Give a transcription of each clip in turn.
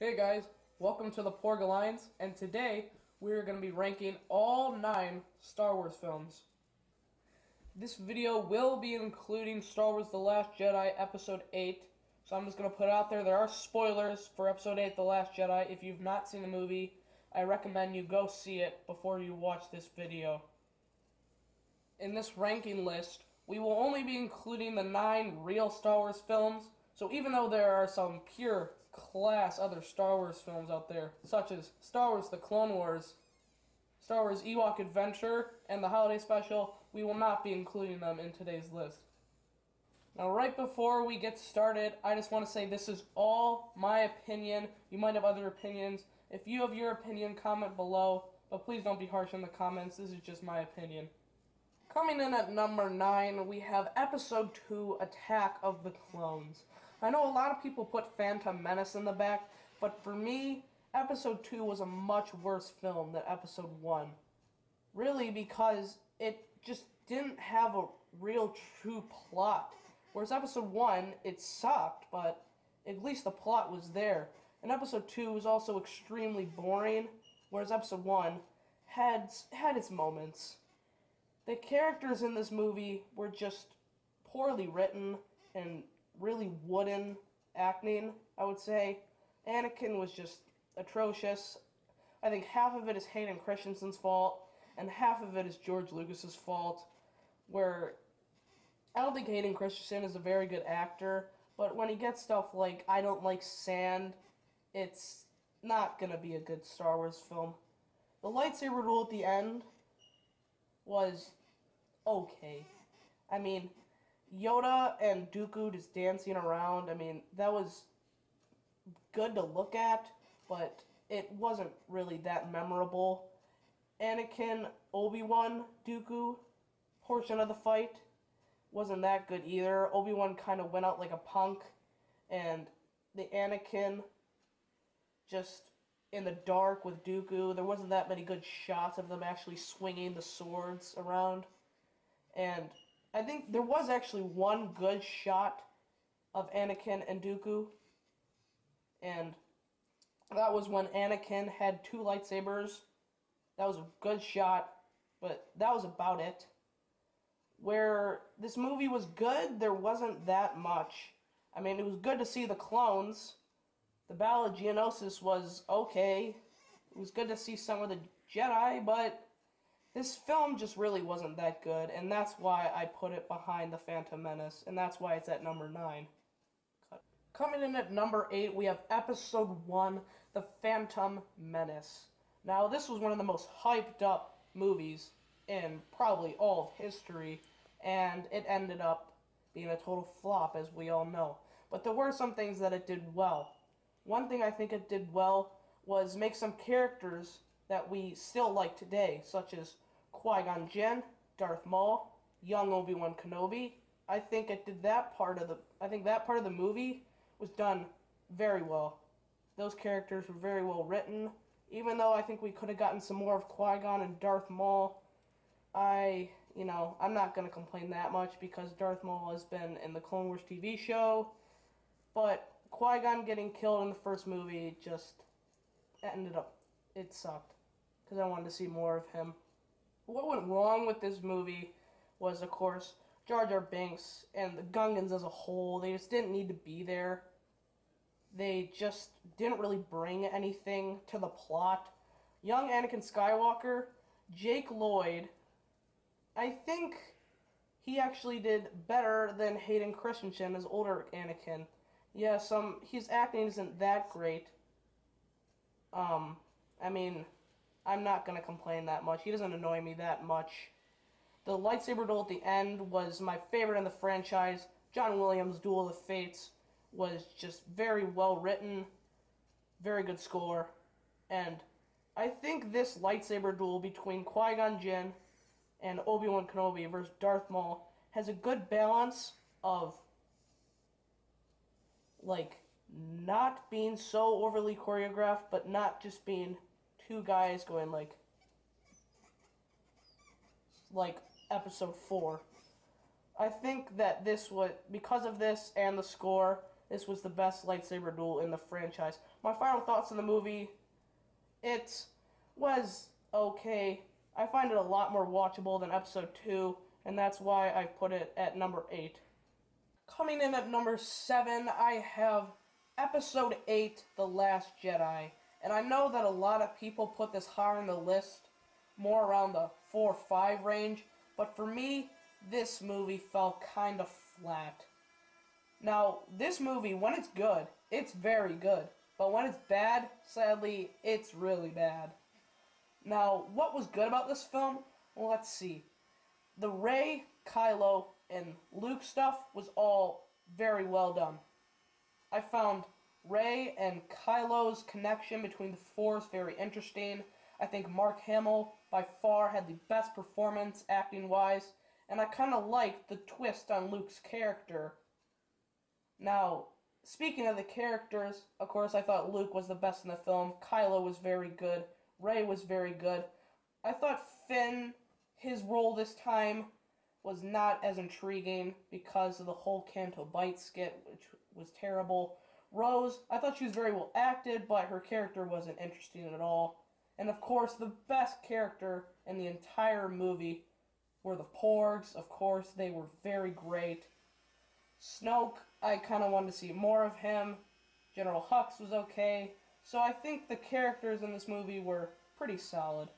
Hey guys, welcome to the Porg Alliance, and today we're going to be ranking all 9 Star Wars films. This video will be including Star Wars The Last Jedi Episode 8, so I'm just going to put it out there. There are spoilers for Episode 8 The Last Jedi. If you've not seen the movie, I recommend you go see it before you watch this video. In this ranking list, we will only be including the 9 real Star Wars films. So even though there are some pure class other Star Wars films out there, such as Star Wars The Clone Wars, Star Wars Ewok Adventure, and the Holiday Special, we will not be including them in today's list. Now right before we get started, I just want to say this is all my opinion. You might have other opinions. If you have your opinion, comment below, but please don't be harsh in the comments. This is just my opinion. Coming in at number 9, we have Episode 2, Attack of the Clones. I know a lot of people put Phantom Menace in the back, but for me, Episode 2 was a much worse film than Episode 1. Really, because it just didn't have a real true plot. Whereas Episode 1, it sucked, but at least the plot was there. And Episode 2 was also extremely boring, whereas Episode 1 had its moments. The characters in this movie were just poorly written and really wooden acting, I would say. Anakin was just atrocious. I think half of it is Hayden Christensen's fault, and half of it is George Lucas's fault, where I don't think Hayden Christensen is a very good actor, but when he gets stuff like I don't like sand, it's not gonna be a good Star Wars film. The lightsaber duel at the end was okay. I mean, Yoda and Dooku just dancing around, I mean, that was good to look at, but it wasn't really that memorable. Anakin, Obi-Wan, Dooku portion of the fight wasn't that good either. Obi-Wan kind of went out like a punk, and the Anakin just in the dark with Dooku, there wasn't that many good shots of them actually swinging the swords around. And I think there was actually one good shot of Anakin and Dooku, and that was when Anakin had 2 lightsabers. That was a good shot, but that was about it. Where this movie was good, there wasn't that much. I mean, it was good to see the clones. The Battle of Geonosis was okay. It was good to see some of the Jedi, but this film just really wasn't that good, and that's why I put it behind The Phantom Menace, and that's why it's at number 9. Coming in at number 8, we have Episode 1, The Phantom Menace. Now, this was one of the most hyped up movies in probably all of history, and it ended up being a total flop, as we all know. But there were some things that it did well. One thing I think it did well was make some characters that we still like today, such as Qui-Gon Jinn, Darth Maul, young Obi-Wan Kenobi. I think it did that part of the movie was done very well. Those characters were very well written. Even though I think we could have gotten some more of Qui-Gon and Darth Maul, I'm not going to complain that much because Darth Maul has been in the Clone Wars TV show, but Qui-Gon getting killed in the first movie just it sucked, because I wanted to see more of him. What went wrong with this movie was, of course, Jar Jar Binks and the Gungans as a whole. They just didn't need to be there. They just didn't really bring anything to the plot. Young Anakin Skywalker, Jake Lloyd, I think he actually did better than Hayden Christensen as older Anakin. Yeah, his acting isn't that great. I mean, I'm not gonna complain that much. He doesn't annoy me that much. The lightsaber duel at the end was my favorite in the franchise. John Williams' Duel of the Fates was just very well written, very good score, and I think this lightsaber duel between Qui-Gon Jinn and Obi-Wan Kenobi versus Darth Maul has a good balance of not being so overly choreographed, but not just being 2 guys going like Episode 4. I think that because of this and the score, this was the best lightsaber duel in the franchise. My final thoughts on the movie, it was okay. I find it a lot more watchable than Episode 2, and that's why I put it at number 8. Coming in at number 7, I have Episode 8, The Last Jedi. And I know that a lot of people put this higher on the list, more around the 4 or 5 range, but for me, this movie fell kind of flat. Now, this movie, when it's good, it's very good. But when it's bad, sadly, it's really bad. Now, what was good about this film? Well, let's see. The Rey, Kylo, and Luke stuff was all very well done. I found Rey and Kylo's connection between the Force very interesting. I think Mark Hamill by far had the best performance acting-wise, and I kind of liked the twist on Luke's character. Now, speaking of the characters, of course I thought Luke was the best in the film, Kylo was very good, Rey was very good. I thought Finn, his role this time, was not as intriguing because of the whole Canto Bite skit, which was terrible. Rose, I thought she was very well acted, but her character wasn't interesting at all. And of course, the best character in the entire movie were the Porgs. Of course, they were very great. Snoke, I kind of wanted to see more of him. General Hux was okay. So I think the characters in this movie were pretty solid.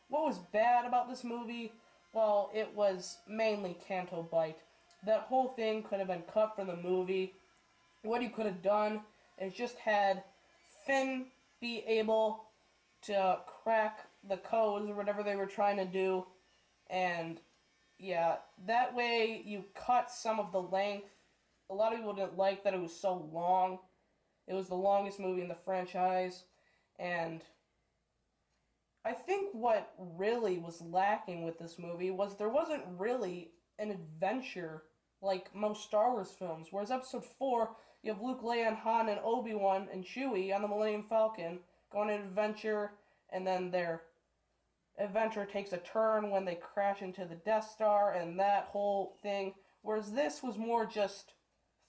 What was bad about this movie? Well, it was mainly Canto Bite. That whole thing could have been cut from the movie. What you could have done is just had Finn be able to crack the codes or whatever they were trying to do, and yeah, that way you cut some of the length. A lot of people didn't like that it was so long. It was the longest movie in the franchise, and I think what really was lacking with this movie was there wasn't really an adventure like most Star Wars films, whereas Episode 4, you have Luke, Leia, and Han, and Obi-Wan, and Chewie on the Millennium Falcon going on an adventure, and then their adventure takes a turn when they crash into the Death Star, and that whole thing, whereas this was more just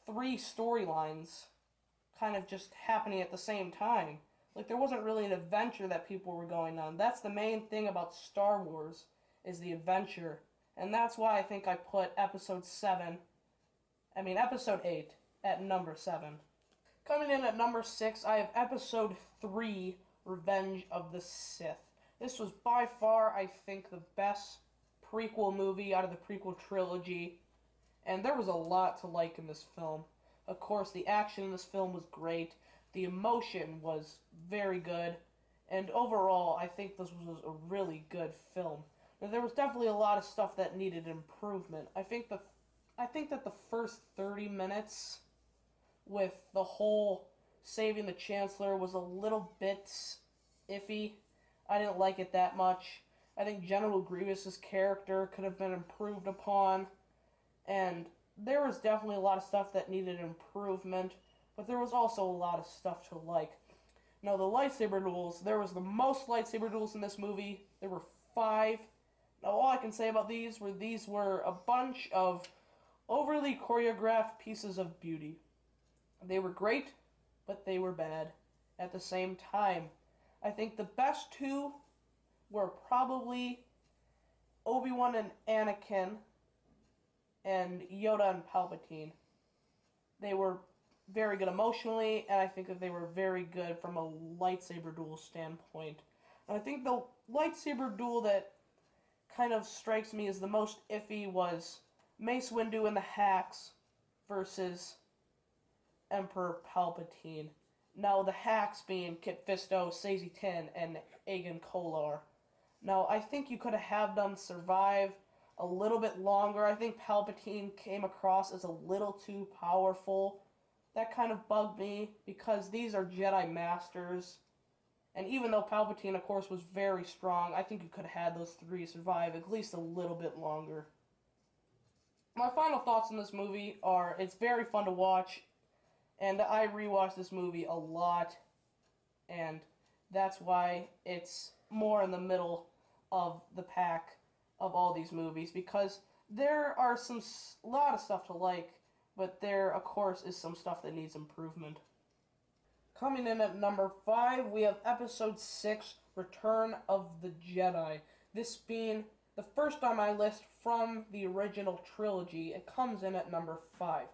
3 storylines kind of just happening at the same time. Like, there wasn't really an adventure that people were going on. That's the main thing about Star Wars, is the adventure. And that's why I think I put Episode 8 at number 7. Coming in at number 6, I have Episode 3, Revenge of the Sith. This was by far, I think, the best prequel movie out of the prequel trilogy. And there was a lot to like in this film. Of course, the action in this film was great. The emotion was very good. And overall, I think this was a really good film. Now, there was definitely a lot of stuff that needed improvement. I think that the first 30 minutes with the whole saving the Chancellor was a little bit iffy. I didn't like it that much. I think General Grievous's character could have been improved upon. And there was definitely a lot of stuff that needed improvement, but there was also a lot of stuff to like. Now, the lightsaber duels, there was the most lightsaber duels in this movie. There were 5. Now, all I can say about these were a bunch of overly choreographed pieces of beauty. They were great, but they were bad at the same time. I think the best 2 were probably Obi-Wan and Anakin, and Yoda and Palpatine. They were very good emotionally, and I think that they were very good from a lightsaber duel standpoint. And I think the lightsaber duel that kind of strikes me as the most iffy was Mace Windu and the Hacks versus Emperor Palpatine. Now, the Hacks being Kit Fisto, Sazy Tin, and Aegon Kolar. Now, I think you could have them survive a little bit longer. I think Palpatine came across as a little too powerful. That kind of bugged me, because these are Jedi Masters. And even though Palpatine, of course, was very strong, I think you could have had those 3 survive at least a little bit longer. My final thoughts on this movie are, it's very fun to watch, and I rewatched this movie a lot, and that's why it's more in the middle of the pack of all these movies, because there are a lot of stuff to like. but there, of course, is some stuff that needs improvement. Coming in at number 5, we have Episode 6, Return of the Jedi. This being the first on my list from the original trilogy. It comes in at number 5.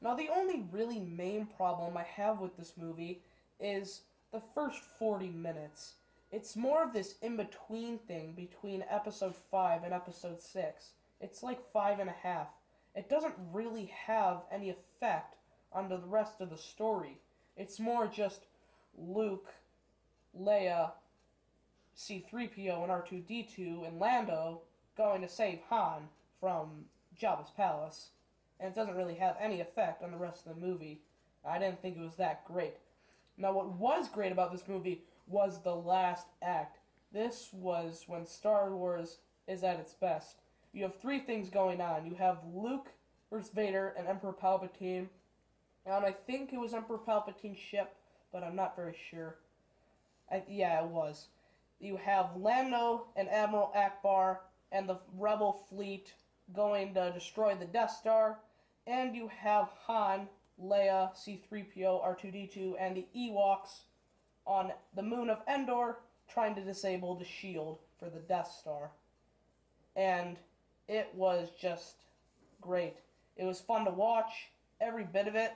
Now, the only really main problem I have with this movie is the first 40 minutes. It's more of this in-between thing between Episode 5 and Episode 6. It's like 5.5. It doesn't really have any effect on the rest of the story. It's more just Luke, Leia, C-3PO, and R2-D2, and Lando going to save Han from Jabba's palace. And it doesn't really have any effect on the rest of the movie. I didn't think it was that great. Now, what was great about this movie was the last act. This was when Star Wars is at its best. You have 3 things going on. You have Luke versus Vader and Emperor Palpatine. And I think it was Emperor Palpatine's ship, but I'm not very sure. Yeah, it was. You have Lando and Admiral Akbar and the Rebel fleet going to destroy the Death Star. And you have Han, Leia, C-3PO, R2-D2, and the Ewoks on the moon of Endor trying to disable the shield for the Death Star. And it was just great. It was fun to watch. Every bit of it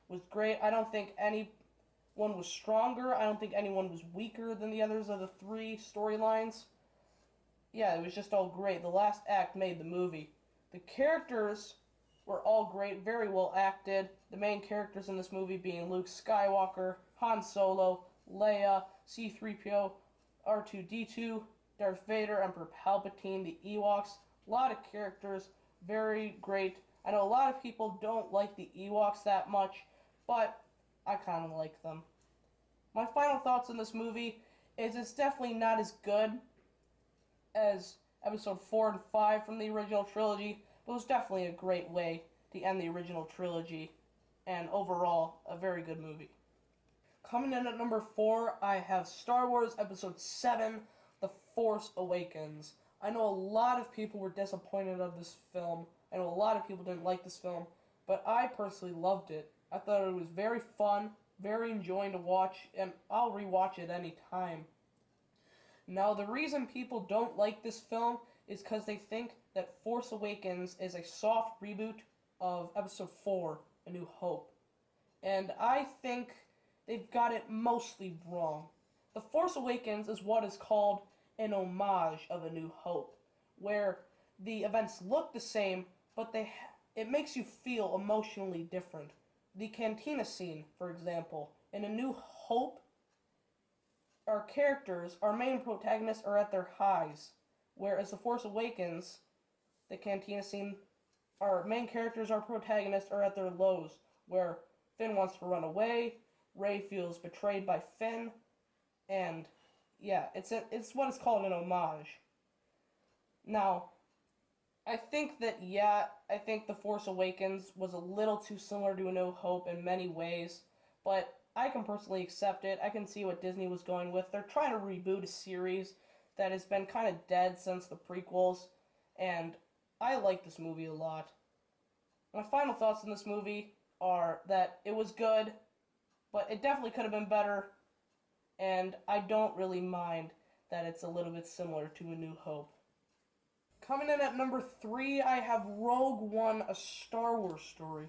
was great. I don't think anyone was stronger. I don't think anyone was weaker than the others of the 3 storylines. Yeah, it was just all great. The last act made the movie. The characters were all great, very well acted. The main characters in this movie being Luke Skywalker, Han Solo, Leia, C-3PO, R2-D2, Darth Vader, Emperor Palpatine, the Ewoks. A lot of characters, very great. I know a lot of people don't like the Ewoks that much, but I kind of like them. My final thoughts on this movie is it's definitely not as good as Episode 4 and 5 from the original trilogy, but it was definitely a great way to end the original trilogy, and overall, a very good movie. Coming in at number 4, I have Star Wars Episode 7, The Force Awakens. I know a lot of people were disappointed of this film. I know a lot of people didn't like this film, but I personally loved it. I thought it was very fun, very enjoying to watch, and I'll rewatch it any time. Now, the reason people don't like this film is because they think that Force Awakens is a soft reboot of Episode 4, A New Hope. And I think they've got it mostly wrong. The Force Awakens is what is called an homage of A New Hope, where the events look the same, but it makes you feel emotionally different. The cantina scene, for example, in A New Hope, our characters, our main protagonists, are at their highs, whereas The Force Awakens, the cantina scene, our main characters, our protagonists, are at their lows, where Finn wants to run away, Rey feels betrayed by Finn, and yeah, it's what is called an homage. Now, I think The Force Awakens was a little too similar to A New Hope in many ways, but I can personally accept it. I can see what Disney was going with. They're trying to reboot a series that has been kind of dead since the prequels, and I like this movie a lot. My final thoughts on this movie are that it was good, but it definitely could have been better, and I don't really mind that it's a little bit similar to A New Hope. Coming in at number 3, I have Rogue One, A Star Wars Story.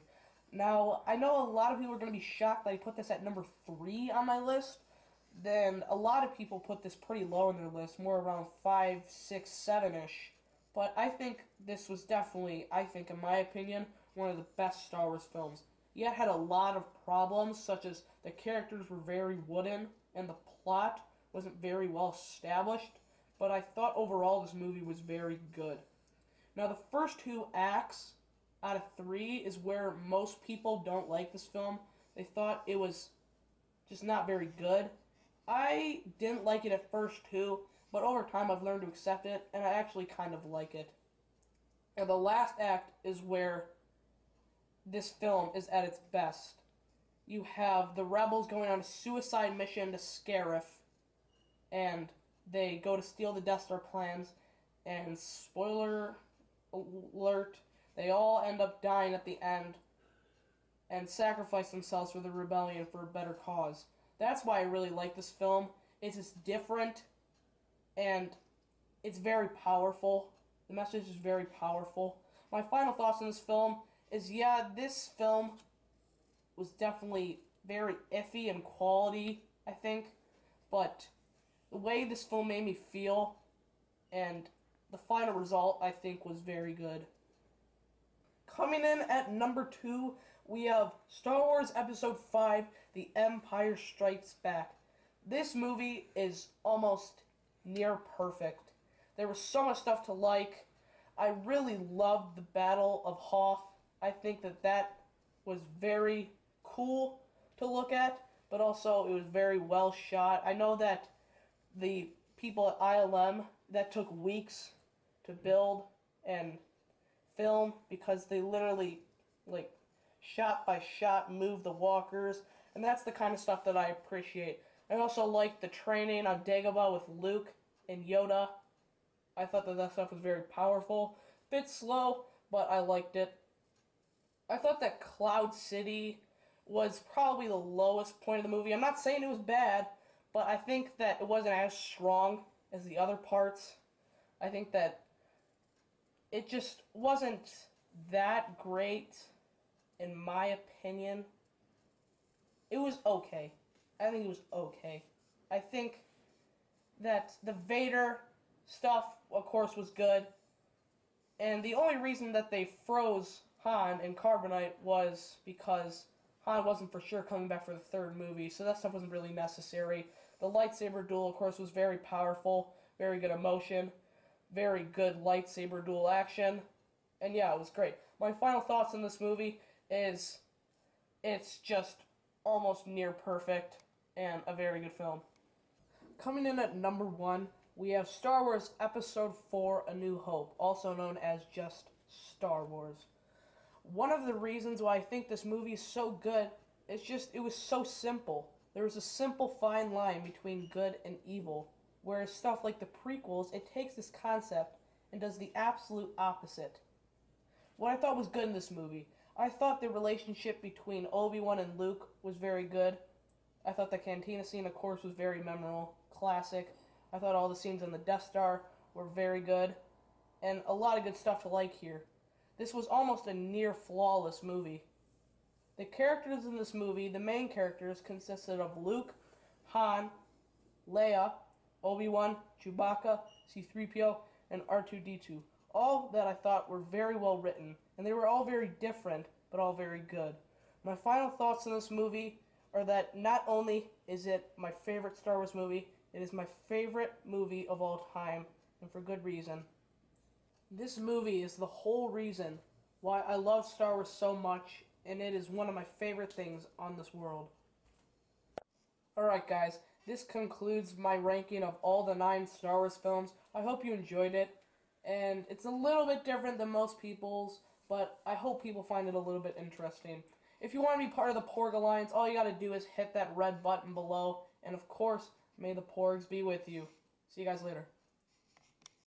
Now, I know a lot of people are going to be shocked that I put this at number 3 on my list. Then a lot of people put this pretty low on their list, more around 5, 6, 7-ish. But I think this was definitely, in my opinion, one of the best Star Wars films. Yet had a lot of problems, such as the characters were very wooden, and the plot wasn't very well established. But I thought overall this movie was very good. Now, the first 2 acts out of 3 is where most people don't like this film. They thought it was just not very good. I didn't like it at first too, but over time I've learned to accept it, and I actually kind of like it. And the last act is where this film is at its best. You have the rebels going on a suicide mission to Scarif, and they go to steal the Death Star plans, and spoiler alert, they all end up dying at the end. and sacrifice themselves for the rebellion for a better cause. That's why I really like this film. It's just different, and it's very powerful. The message is very powerful. My final thoughts on this film is, yeah, this film was definitely very iffy in quality, I think, but the way this film made me feel and the final result, I think, was very good. Coming in at number 2, we have Star Wars Episode 5, The Empire Strikes Back. This movie is almost near perfect. There was so much stuff to like. I really loved the Battle of Hoth. I think that was very cool to look at, but also it was very well shot. I know that the people at ILM, that took weeks to build and film because they literally, like, shot by shot move the walkers, and that's the kind of stuff that I appreciate. I also liked the training on Dagobah with Luke and Yoda. I thought that stuff was very powerful. Bit slow, but I liked it. I thought that Cloud City was probably the lowest point of the movie. I'm not saying it was bad, but I think that it wasn't as strong as the other parts. I think that it just wasn't that great, in my opinion. It was okay. I think it was okay. I think that the Vader stuff, of course, was good. And the only reason that they froze Han in Carbonite was because Han wasn't for sure coming back for the third movie, so that stuff wasn't really necessary. The lightsaber duel, of course, was very powerful, very good emotion, very good lightsaber duel action, and yeah, it was great. My final thoughts on this movie is it's just almost near perfect and a very good film. Coming in at number 1, we have Star Wars Episode 4, A New Hope, also known as just Star Wars. One of the reasons why I think this movie is so good is just it was so simple. There was a simple fine line between good and evil, whereas stuff like the prequels, it takes this concept and does the absolute opposite. What I thought was good in this movie, I thought the relationship between Obi-Wan and Luke was very good. I thought the cantina scene, of course, was very memorable, classic. I thought all the scenes on the Death Star were very good, and a lot of good stuff to like here. This was almost a near flawless movie. The characters in this movie, the main characters, consisted of Luke, Han, Leia, Obi-Wan, Chewbacca, C-3PO, and R2-D2. All that I thought were very well written, and they were all very different, but all very good. My final thoughts on this movie are that not only is it my favorite Star Wars movie, it is my favorite movie of all time, and for good reason. This movie is the whole reason why I love Star Wars so much, and it is one of my favorite things on this world. Alright guys, this concludes my ranking of all the 9 Star Wars films. I hope you enjoyed it, and it's a little bit different than most people's, but I hope people find it a little bit interesting. If you want to be part of the Porg Alliance, all you gotta do is hit that red button below, and of course, may the Porgs be with you. See you guys later.